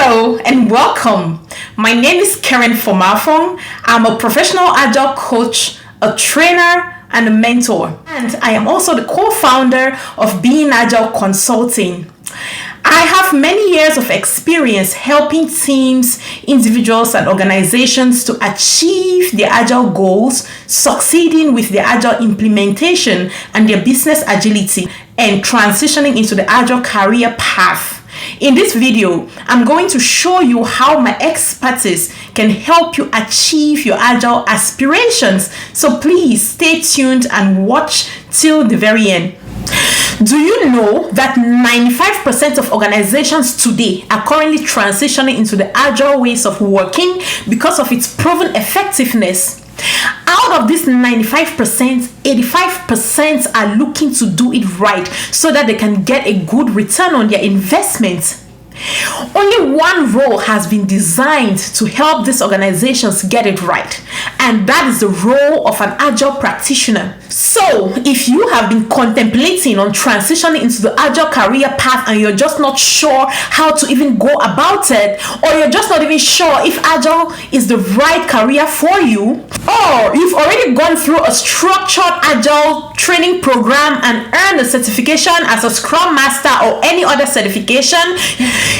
Hello and welcome. My name is Fomafung. I'm a professional Agile coach, a trainer, and a mentor. And I am also the co-founder of Being Agile Consulting. I have many years of experience helping teams, individuals, and organizations to achieve their Agile goals, succeeding with their Agile implementation and their business agility, and transitioning into the Agile career path. In this video, I'm going to show you how my expertise can help you achieve your Agile aspirations. So please stay tuned and watch till the very end. Do you know that 95% of organizations today are currently transitioning into the Agile ways of working because of its proven effectiveness? Out of this 95%, 85% are looking to do it right so that they can get a good return on their investment. Only one role has been designed to help these organizations get it right, and that is the role of an Agile practitioner. So, if you have been contemplating on transitioning into the Agile career path and you're just not sure how to even go about it, or you're just not even sure if Agile is the right career for you, or you've already gone through a structured Agile training program and earned a certification as a Scrum Master or any other certification,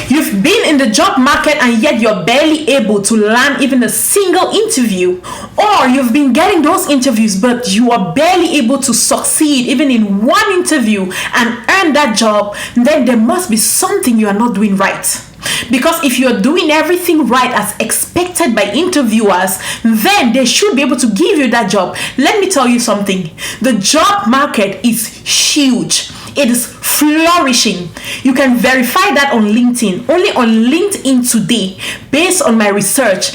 you've been in the job market and yet you're barely able to land even a single interview, or you've been getting those interviews but you are barely able to succeed even in one interview and earn that job, then there must be something you are not doing right. Because if you're doing everything right as expected by interviewers, then they should be able to give you that job. Let me tell you something. The job market is huge. It is flourishing. You can verify that on LinkedIn. Only on LinkedIn today, based on my research,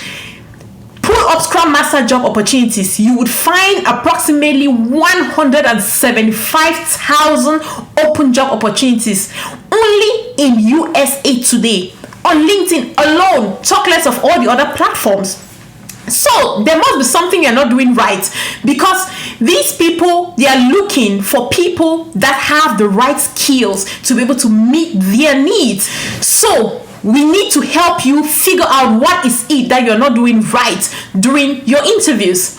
pull up Scrum Master job opportunities, you would find approximately 175,000 open job opportunities only in USA today on LinkedIn alone, talk less of all the other platforms. So there must be something you're not doing right, because these people, they are looking for people that have the right skills to be able to meet their needs. So we need to help you figure out what is it that you're not doing right during your interviews.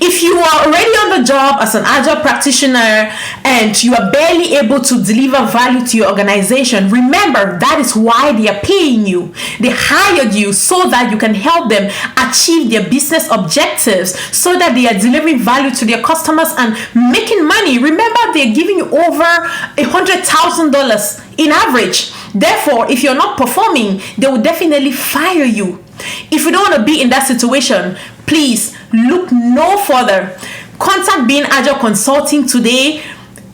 If you are already on the job as an Agile practitioner and you are barely able to deliver value to your organization, remember that is why they are paying you. They hired you so that you can help them achieve their business objectives, so that they are delivering value to their customers and making money. Remember, they're giving you over $100,000 in average. Therefore, if you're not performing, they will definitely fire you. If you don't want to be in that situation, please look no further. Contact Being Agile Consulting today.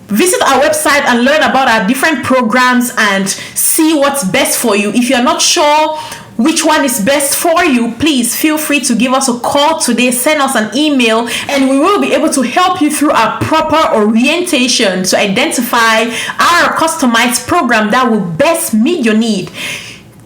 Visit our website and learn about our different programs and see what's best for you. If you're not sure which one is best for you, please feel free to give us a call today, send us an email, and we will be able to help you through our proper orientation to identify our customized program that will best meet your need.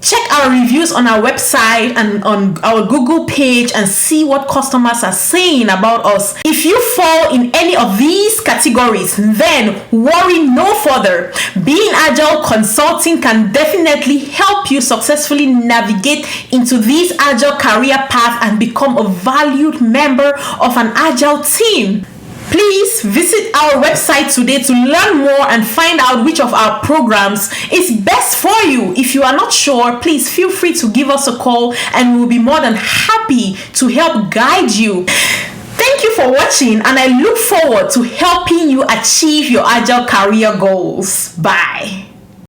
Check our reviews on our website and on our Google page and see what customers are saying about us. If you fall in any of these categories, then worry no further. Being Agile Consulting can definitely help you successfully navigate into this Agile career path and become a valued member of an Agile team. Please visit our website today to learn more and find out which of our programs is best for you. If you are not sure, please feel free to give us a call and we will be more than happy to help guide you. Thank you for watching, and I look forward to helping you achieve your Agile career goals. Bye.